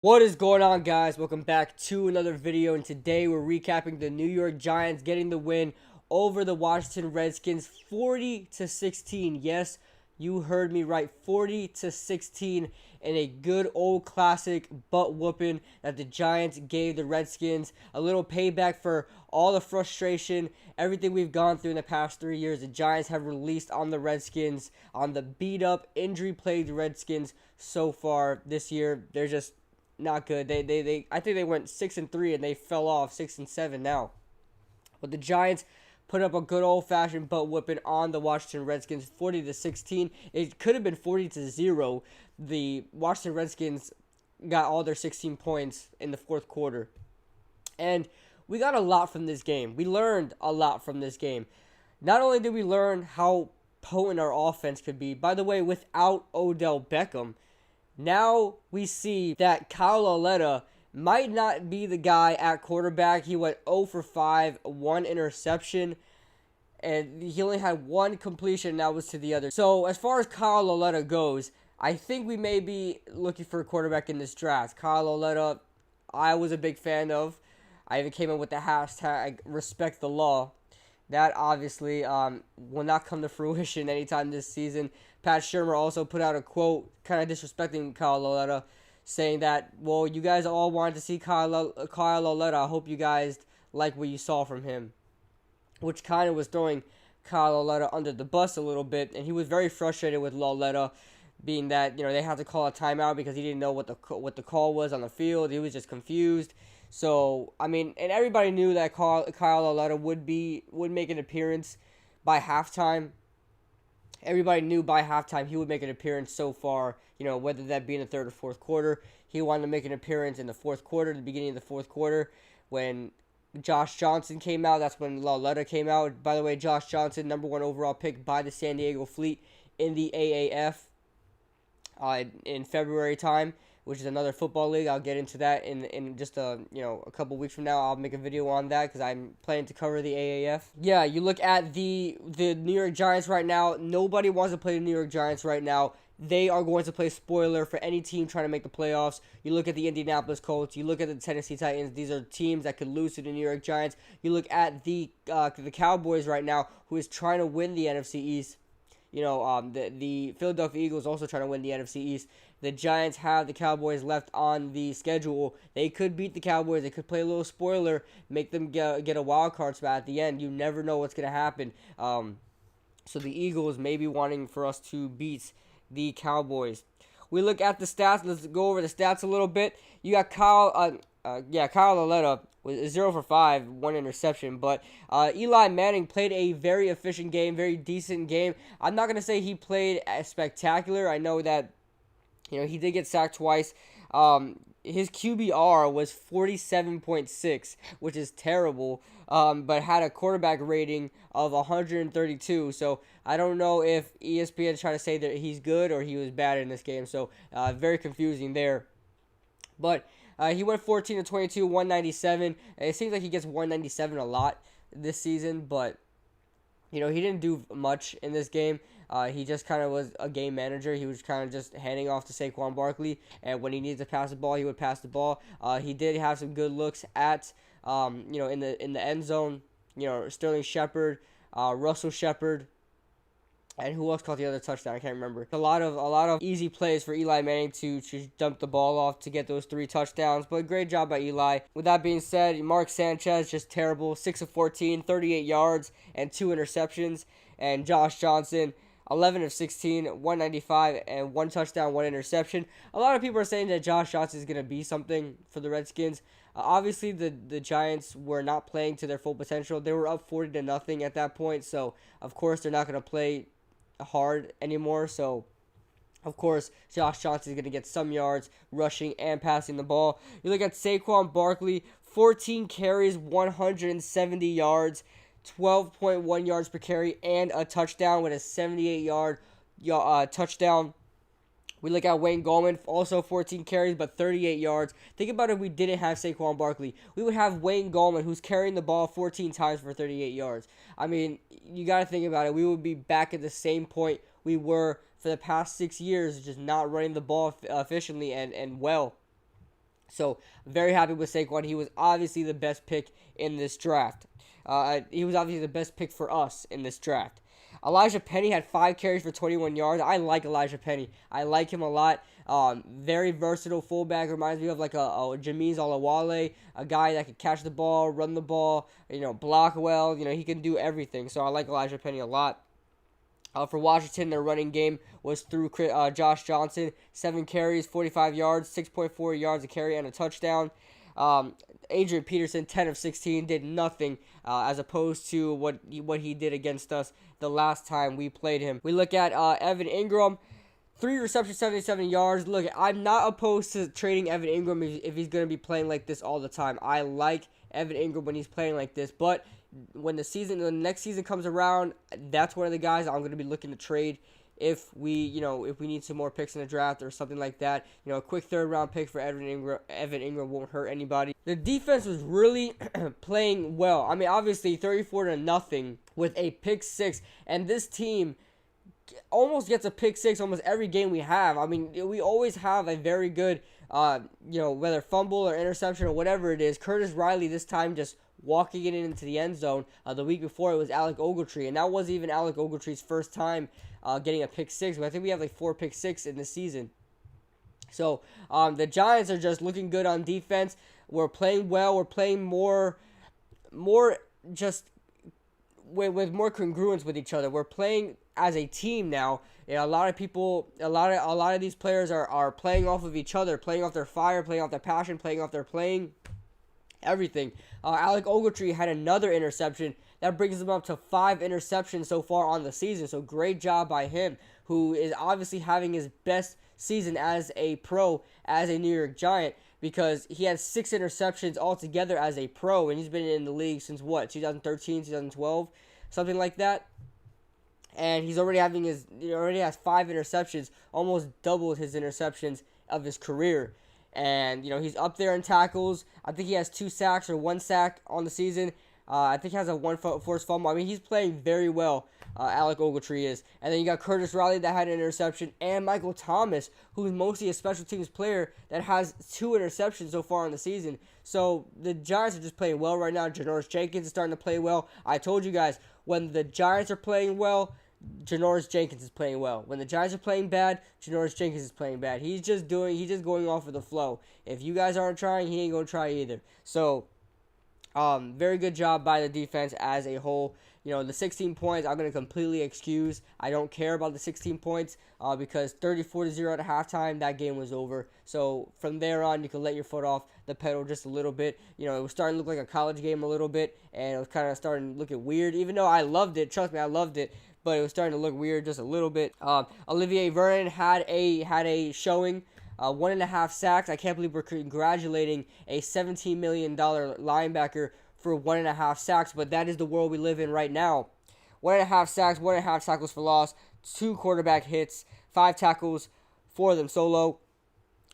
What is going on, guys? Welcome back to another video, and today we're recapping the New York Giants getting the win over the Washington Redskins 40-16. Yes, you heard me right, 40-16 in a good old classic butt whooping that the Giants gave the Redskins. A little payback for all the frustration, everything we've gone through in the past 3 years. The Giants have released on the Redskins, on the beat up, injury plagued Redskins so far this year. They're just not good. They I think they went 6-3 and they fell off 6-7 now. But the Giants put up a good old fashioned butt whipping on the Washington Redskins, 40-16. It could have been 40-0. The Washington Redskins got all their 16 points in the fourth quarter, and we got a lot from this game. We learned a lot from this game. Not only did we learn how potent our offense could be, by the way, without Odell Beckham. Now we see that Kyle Lauletta might not be the guy at quarterback. He went 0 for 5, 1 interception, and he only had one completion, and that was to the other. So as far as Kyle Lauletta goes, I think we may be looking for a quarterback in this draft. Kyle Lauletta, I was a big fan of. I even came up with the hashtag respect the law. That obviously will not come to fruition anytime this season. Pat Shermer also put out a quote kind of disrespecting Kyle Lauletta, saying that, well, you guys all wanted to see Kyle Lauletta. I hope you guys like what you saw from him, which kind of was throwing Kyle Lauletta under the bus a little bit, and he was very frustrated with Lauletta, being that they had to call a timeout because he didn't know what the call was on the field. He was just confused. So I mean, and everybody knew that Kyle Lauletta would make an appearance by halftime. Everybody knew by halftime he would make an appearance so far, whether that be in the third or fourth quarter. He wanted to make an appearance in the fourth quarter, the beginning of the fourth quarter, when Josh Johnson came out. That's when Lauletta came out. By the way, Josh Johnson, number 1 overall pick by the San Diego Fleet in the AAF in February time, which is another football league. I'll get into that in just a couple weeks from now. I'll make a video on that because I'm planning to cover the AAF. Yeah, you look at the New York Giants right now. Nobody wants to play the New York Giants right now. They are going to play spoiler for any team trying to make the playoffs. You look at the Indianapolis Colts. You look at the Tennessee Titans. These are teams that could lose to the New York Giants. You look at the Cowboys right now, who is trying to win the NFC East. The Philadelphia Eagles also trying to win the NFC East. The Giants have the Cowboys left on the schedule. They could beat the Cowboys. They could play a little spoiler, make them get a wild card spot at the end. You never know what's going to happen. So the Eagles may be wanting for us to beat the Cowboys. We look at the stats. Let's go over the stats a little bit. You got Kyle Lauletta was 0 for 5, 1 interception. But Eli Manning played a very efficient game, very decent game. I'm not going to say he played spectacular. I know that he did get sacked twice. His QBR was 47.6, which is terrible, but had a quarterback rating of 132. So I don't know if ESPN is trying to say that he's good or he was bad in this game. So very confusing there. But he went 14-22, 197. It seems like he gets 197 a lot this season, but he didn't do much in this game. He just kind of was a game manager. He was kind of just handing off to Saquon Barkley, and when he needs to pass the ball, he would pass the ball. He did have some good looks at, in the end zone. Sterling Shepard, Russell Shepard, and who else caught the other touchdown? I can't remember. A lot of easy plays for Eli Manning to dump the ball off to get those 3 touchdowns. But great job by Eli. With that being said, Mark Sanchez just terrible. 6 of 14, 38 yards and 2 interceptions. And Josh Johnson, 11 of 16, 195 and 1 touchdown, 1 interception. A lot of people are saying that Josh Johnson is going to be something for the Redskins. Obviously, the Giants were not playing to their full potential. They were up 40-0 at that point. So of course they're not going to play hard anymore, so of course Josh Johnson is going to get some yards rushing and passing the ball. You look at Saquon Barkley, 14 carries, 170 yards, 12.1 yards per carry, and a touchdown with a 78-yard touchdown. We look at Wayne Gallman, also 14 carries, but 38 yards. Think about if we didn't have Saquon Barkley. We would have Wayne Gallman, who's carrying the ball 14 times for 38 yards. I mean, you got to think about it. We would be back at the same point we were for the past 6 years, just not running the ball efficiently and well. So very happy with Saquon. He was obviously the best pick in this draft. He was obviously the best pick for us in this draft. Elijah Penny had 5 carries for 21 yards. I like Elijah Penny. I like him a lot. Very versatile fullback. Reminds me of like a Jameez Olawale, a guy that can catch the ball, run the ball, block well. He can do everything. So I like Elijah Penny a lot. For Washington, their running game was through Josh Johnson. 7 carries, 45 yards, 6.4 yards a carry, and a touchdown. Adrian Peterson, 10 of 16, did nothing as opposed to what he did against us the last time we played him. We look at Evan Ingram, 3 receptions, 77 yards. Look, I'm not opposed to trading Evan Ingram if he's going to be playing like this all the time. I like Evan Ingram when he's playing like this, but when the next season comes around, that's one of the guys I'm going to be looking to trade if we need some more picks in the draft or something like that. A quick third-round pick for Evan Ingram won't hurt anybody. The defense was really playing well. I mean, obviously 34-0 with a pick 6, and this team almost gets a pick 6 almost every game we have. I mean, we always have a very good, whether fumble or interception or whatever it is. Curtis Riley this time just walking it into the end zone. The week before it was Alec Ogletree, and that wasn't even Alec Ogletree's first time getting a pick 6. But I think we have like 4 pick 6 in this season. So the Giants are just looking good on defense. We're playing well. We're playing more just with more congruence with each other. We're playing as a team now. A lot of people, a lot of these players are playing off of each other, playing off their fire, playing off their passion, playing off their playing. Everything. Alec Ogletree had another interception. That brings him up to 5 interceptions so far on the season. So great job by him, who is obviously having his best season as a pro, as a New York Giant, because he had 6 interceptions altogether as a pro, and he's been in the league since 2013, 2012, something like that. And he's already has 5 interceptions, almost doubled his interceptions of his career. And, he's up there in tackles. I think he has 2 sacks or 1 sack on the season. I think he has a 1 forced fumble. I mean, he's playing very well, Alec Ogletree is. And then you got Curtis Riley that had an interception, and Michael Thomas, who's mostly a special teams player, that has 2 interceptions so far in the season. So the Giants are just playing well right now. Janoris Jenkins is starting to play well. I told you guys, when the Giants are playing well, Janoris Jenkins is playing well. When the Giants are playing bad, Janoris Jenkins is playing bad. He's just going off of the flow. If you guys aren't trying, he ain't gonna try either. So, very good job by the defense as a whole. The 16 points, I'm gonna completely excuse. I don't care about the 16 points because 34-0 at halftime, that game was over. So from there on, you can let your foot off the pedal just a little bit. It was starting to look like a college game a little bit, and it was kind of starting to look weird. Even though I loved it, trust me, I loved it. But it was starting to look weird just a little bit. Olivier Vernon had a showing, 1.5 sacks. I can't believe we're congratulating a $17 million linebacker for 1.5 sacks, but that is the world we live in right now. 1.5 sacks, 1.5 tackles for loss, 2 quarterback hits, 5 tackles, 4 of them solo.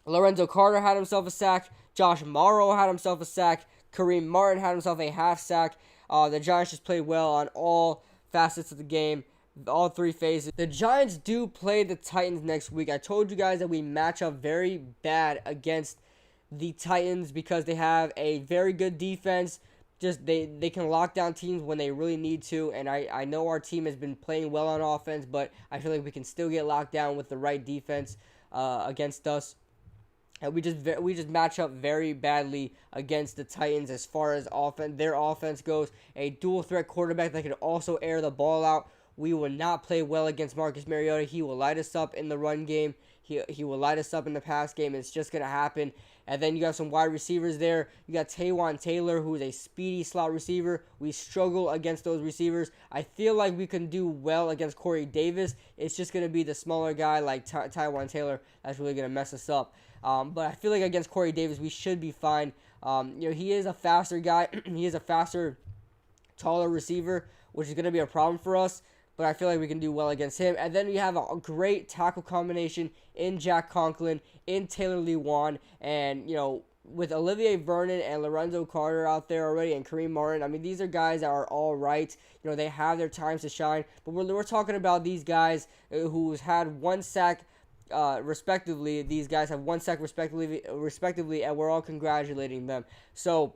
Lorenzo Carter had himself a sack. Josh Morrow had himself a sack. Kareem Martin had himself a half sack. The Giants just played well on all facets of the game. All 3 phases. The Giants do play the Titans next week. I told you guys that we match up very bad against the Titans because they have a very good defense. Just they can lock down teams when they really need to. And I know our team has been playing well on offense, but I feel like we can still get locked down with the right defense against us. And we just match up very badly against the Titans as far as their offense goes. A dual threat quarterback that can also air the ball out. We will not play well against Marcus Mariota. He will light us up in the run game. He will light us up in the pass game. It's just going to happen. And then you got some wide receivers there. You got Taywan Taylor, who is a speedy slot receiver. We struggle against those receivers. I feel like we can do well against Corey Davis. It's just going to be the smaller guy like Taywan Taylor that's really going to mess us up. But I feel like against Corey Davis, we should be fine. He is a faster guy. He is a faster, taller receiver, which is going to be a problem for us. But I feel like we can do well against him. And then we have a great tackle combination in Jack Conklin, in Taylor Lewan, and, with Olivier Vernon and Lorenzo Carter out there already, and Kareem Martin. I mean, these are guys that are all right. They have their times to shine. But we're talking about these guys who's had 1 sack respectively. These guys have 1 sack respectively, and we're all congratulating them. So,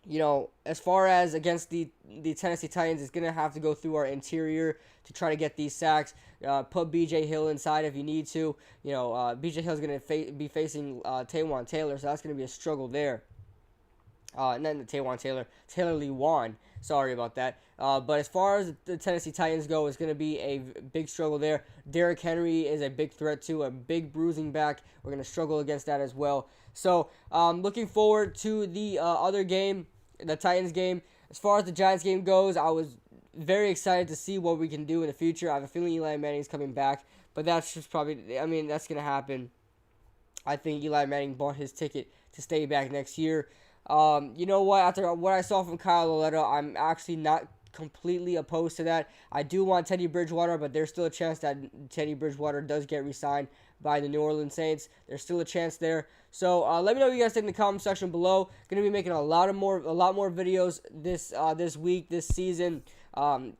you know, as far as against the Tennessee Titans, it's going to have to go through our interior to try to get these sacks. Put B.J. Hill inside if you need to. You know, B.J. Hill is going to be facing Taywan Taylor, so that's going to be a struggle there. And then Taylor Lewan. Sorry about that. But as far as the Tennessee Titans go, it's going to be a big struggle there. Derrick Henry is a big threat too, a big bruising back. We're going to struggle against that as well. So looking forward to the other game, the Titans game. As far as the Giants game goes, I was very excited to see what we can do in the future. I have a feeling Eli Manning's coming back, but that's just probably, I mean, that's going to happen. I think Eli Manning bought his ticket to stay back next year. You know what? After what I saw from Kyle Lauletta, I'm actually not completely opposed to that. I do want Teddy Bridgewater, but there's still a chance that Teddy Bridgewater does get re-signed by the New Orleans Saints. There's still a chance there. So let me know what you guys think in the comment section below. Going to be making a lot more videos this week, this season.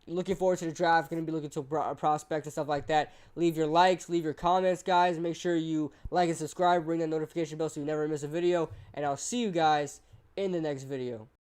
Looking forward to the draft. Going to be looking to prospects and stuff like that. Leave your likes, leave your comments, guys. Make sure you like and subscribe. Ring that notification bell so you never miss a video. And I'll see you guys in the next video.